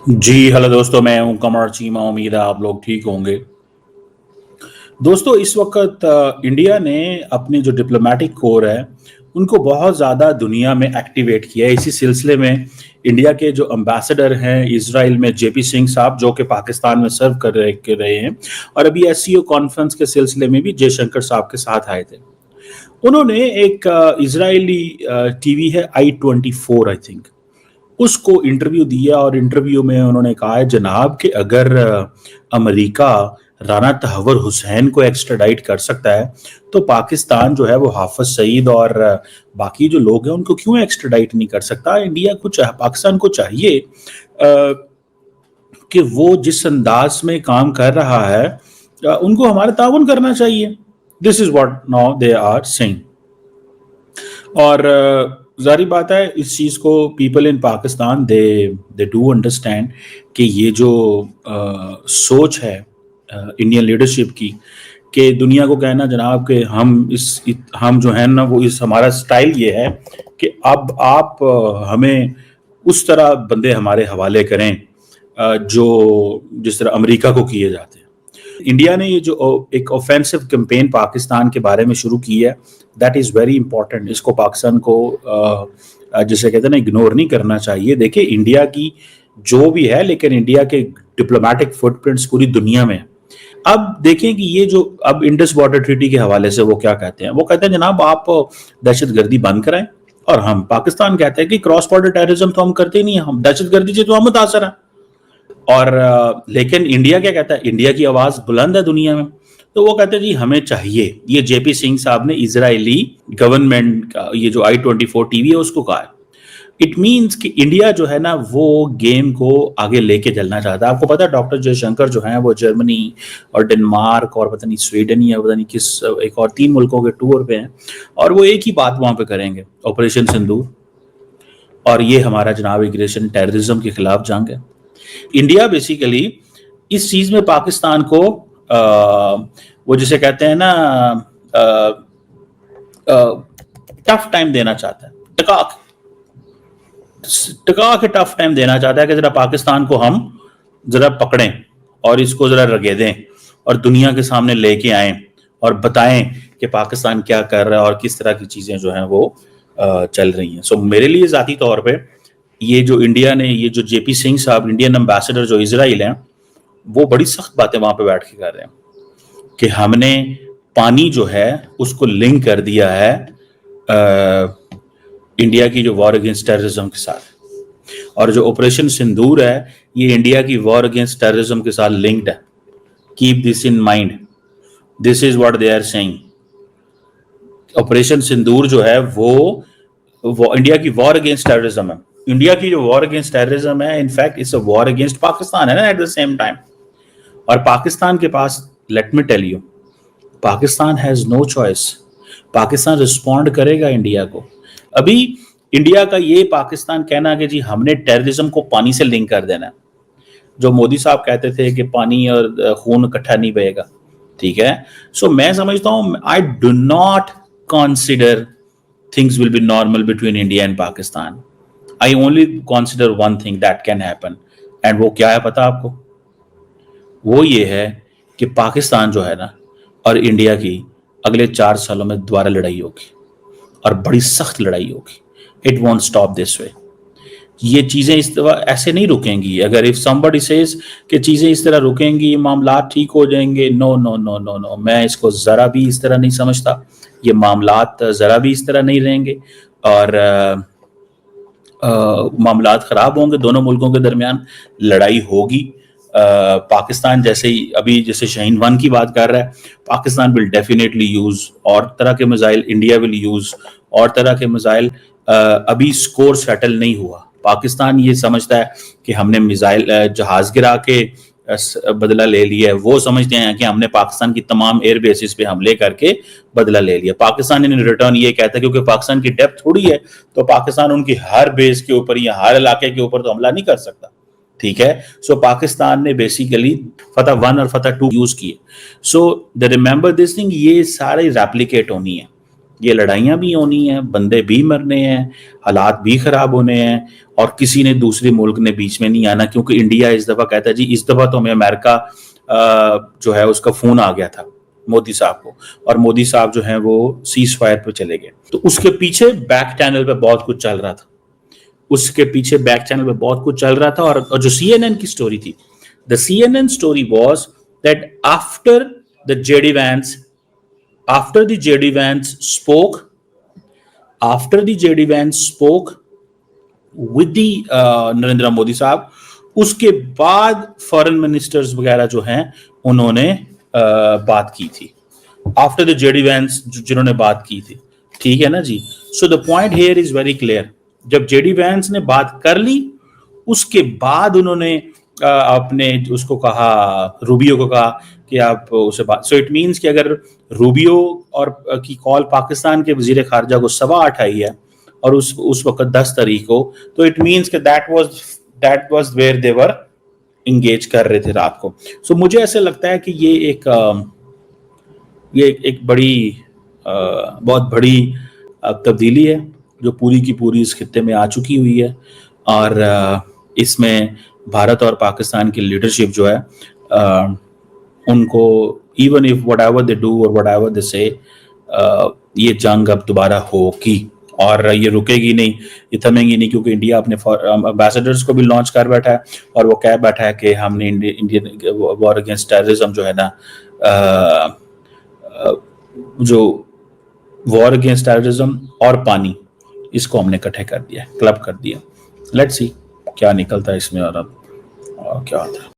जी hello दोस्तों, मैं हूं कमर चीमा। उम्मीद है आप लोग ठीक होंगे। दोस्तों, इस वक्त इंडिया ने अपने जो डिप्लोमेटिक कोर है उनको बहुत ज़्यादा दुनिया में एक्टिवेट किया है। इसी सिलसिले में इंडिया के जो एम्बेसडर हैं इजराइल में, जेपी सिंह साहब, जो कि पाकिस्तान में सर्व कर रहे हैं, और अभी एससीओ कॉन्फ्रेंस के सिलसिले में भी जयशंकर साहब के साथ आए थे। उन्होंने एक इजरायली टीवी है I-24 आई थिंक, उसको इंटरव्यू दिया और इंटरव्यू में उन्होंने कहा है जनाब कि अगर अमेरिका राना तहव्वुर हुसैन को एक्स्ट्राडाइट कर सकता है तो पाकिस्तान जो है वो हाफिज सईद और बाकी जो लोग हैं उनको क्यों एक्स्ट्राडाइट नहीं कर सकता। इंडिया को पाकिस्तान को चाहिए कि वो जिस अंदाज में काम कर रहा है उनको हमारा ताउन करना चाहिए। This is what now they are saying. और जारी बात है, इस चीज़ को people in Pakistan they they do understand कि ये जो सोच है इंडियन लीडरशिप की, कि दुनिया को कहना जनाब कि हम जो है ना वो इस हमारा स्टाइल ये है कि अब आप हमें उस तरह बंदे हमारे हवाले करें जो जिस तरह अमेरिका को किए जाते हैं। इंडिया ने ये जो एक ऑफेंसिव कैंपेन पाकिस्तान के बारे में शुरू की है, दैट इज़ वेरी इंपॉर्टेंट। इसको पाकिस्तान को जिसे कहते हैं ना इग्नोर नहीं करना चाहिए। देखिए, इंडिया की जो भी है, लेकिन इंडिया के डिप्लोमेटिक फुटप्रिंट्स पूरी दुनिया में। अब देखें कि ये जो अब इंडस वाटर ट्रीटी के हवाले से वो क्या कहते हैं, वो कहते हैं जनाब आप दहशतगर्दी बंद कराएं, और हम पाकिस्तान कहते हैं कि क्रॉस बॉर्डर टेररिज्म तो हम करते नहीं, हम दहशतगर्दी से तो हम मुतासर हैं। और लेकिन इंडिया क्या कहता है, इंडिया की आवाज बुलंद है दुनिया में, तो वो कहते हैं जी हमें चाहिए। ये जेपी सिंह साहब ने इजरायली गवर्नमेंट का ये जो I-24 टीवी है उसको कहा है। इट मीन्स कि इंडिया जो है ना वो गेम को आगे लेके चलना चाहता है। आपको पता है डॉक्टर जयशंकर जो हैं वो जर्मनी और डेनमार्क और पता नहीं स्वीडन या पता नहीं किस एक और 3 मुल्कों के टूर पे हैं, और वो एक ही बात वहां पे करेंगे, ऑपरेशन सिंदूर। और ये हमारा जनाब एग्रेशन टेररिज्म के खिलाफ जंग है। इंडिया बेसिकली इस चीज में पाकिस्तान को वो जिसे कहते हैं ना टफ टाइम देना चाहता है, टका के टफ टाइम देना चाहता है कि जरा पाकिस्तान को हम जरा पकड़ें और इसको जरा रगेदें और दुनिया के सामने लेके आए और बताएं कि पाकिस्तान क्या कर रहा है और किस तरह की चीजें जो हैं वो चल रही हैं। सो मेरे लिए जाती तौर पे ये जो इंडिया ने ये जो जेपी सिंह साहब इंडियन एम्बेसडर जो इजराइल हैं, वो बड़ी सख्त बातें वहां पे बैठ के कर रहे हैं कि हमने पानी जो है उसको लिंक कर दिया है इंडिया की जो वॉर अगेंस्ट टेररिज्म के साथ, और जो ऑपरेशन सिंदूर है ये इंडिया की वॉर अगेंस्ट टेररिज्म के साथ लिंक्ड है। Keep this in mind, this is what they are saying. Operation Sindoor जो है वो इंडिया की वॉर अगेंस्ट टेररिज्म है। इंडिया की जो वॉर अगेंस्ट टेररिज्म है, in fact it's a war against Pakistan है ना एट द सेम टाइम। और पाकिस्तान के पास, let me tell you, Pakistan has no choice. Pakistan respond करेगा इंडिया को। अभी इंडिया का ये पाकिस्तान कहना कि जी हमने टेररिज्म को पानी से लिंक कर देना है, जो मोदी साहब कहते थे कि पानी और खून इकट्ठा नहीं बहेगा, ठीक है। सो मैं समझता हूं, I do not consider things will be normal between India and Pakistan. I only consider one thing that can happen, and वो क्या है पता आपको? वो ये है कि पाकिस्तान जो है ना और इंडिया की अगले 4 सालों में दोबारा लड़ाई होगी, और बड़ी सख्त लड़ाई होगी। It won't stop this way. ये चीज़ें इस तरह ऐसे नहीं रुकेंगी। अगर इफ समबडी सेज कि चीज़ें इस तरह रुकेंगी, मामला ठीक हो जाएंगे, no no no no no, मैं इसको ज़रा भी इस तरह नहीं समझता। ये मामलात ज़रा भी इस तरह नहीं रहेंगे, और मामलात ख़राब होंगे। दोनों मुल्कों के दरमियान लड़ाई होगी। पाकिस्तान जैसे ही अभी जैसे शाहीन 1 की बात कर रहा है, पाकिस्तान विल डेफिनेटली यूज़ और तरह के मिसाइल, इंडिया विल यूज़ और तरह के मिसाइल। अभी स्कोर सेटल नहीं हुआ। पाकिस्तान ये समझता है कि हमने मिसाइल जहाज गिरा के बदला ले लिया है, वो समझते हैं कि हमने पाकिस्तान की तमाम एयर बेसिस पे हमले करके बदला ले लिया। पाकिस्तान इन रिटर्न ये कहता है क्योंकि पाकिस्तान की डेप्थ थोड़ी है, तो पाकिस्तान उनकी हर बेस के ऊपर या हर इलाके के ऊपर तो हमला नहीं कर सकता, ठीक है। सो पाकिस्तान ने बेसिकली फतह 1 और फतह 2 यूज किए। So the remember this thing, ये सारे रेप्लिकेट होनी है। یہ لڑائیاں بھی ہونی ہیں, بندے بھی مرنے ہیں, حالات بھی خراب ہونے ہیں, اور کسی نے دوسرے ملک نے بیچ میں نہیں آنا, کیونکہ انڈیا اس دفعہ کہتا ہے جی اس دفعہ تو ہمیں امریکہ جو ہے اس کا فون آ گیا تھا مودی صاحب کو, اور مودی صاحب جو ہیں وہ سیز فائر پہ چلے گئے. تو اس کے پیچھے بیک چینل پہ بہت کچھ چل رہا تھا, اس کے پیچھے بیک چینل پہ بہت کچھ چل رہا تھا. اور جو سی این این کی سٹوری تھی, the CNN story was that after the JD Vance spoke with the Narendra Modi صاحب, اس کے بعد فارن منسٹرز وغیرہ جو ہیں انہوں نے بات کی تھی, آفٹر دا JD Vance جنہوں نے بات کی تھی, ٹھیک ہے نا جی. So the point here is very clear, جب JD Vance نے بات کر لی اس کے بعد انہوں نے اپنے اس کو کہا, روبیو کو کہا کہ آپ اسے بات. سو اٹ مینس کہ اگر روبیو اور کی کال پاکستان کے وزیر خارجہ کو 8:15 آئی ہے اور اس وقت 10 تاریخ کو, تو اٹ مینس کہ that was where they were engage کر رہے تھے رات کو. سو مجھے ایسے لگتا ہے کہ یہ ایک بڑی بہت بڑی تبدیلی ہے جو پوری کی پوری اس خطے میں آ چکی ہوئی ہے, اور اس میں بھارت اور پاکستان کی لیڈرشپ جو ہے ان کو even if what ever they do اور وٹ ایور دے سے, یہ جنگ اب دوبارہ ہوگی اور یہ رکے گی نہیں, یہ تھمیں گی نہیں, کیونکہ انڈیا اپنے امبیسڈرز کو بھی لانچ کر بیٹھا ہے اور وہ کہہ بیٹھا ہے کہ ہم نے انڈین وار اگینسٹ ٹیررزم جو ہے نا, جو وار اگینسٹ ٹیررزم اور پانی, اس کو ہم نے اکٹھے کر دیا, کلب کر دیا. لیٹس سی کیا نکلتا ہے اس میں اور اب کیا ہوتا ہے.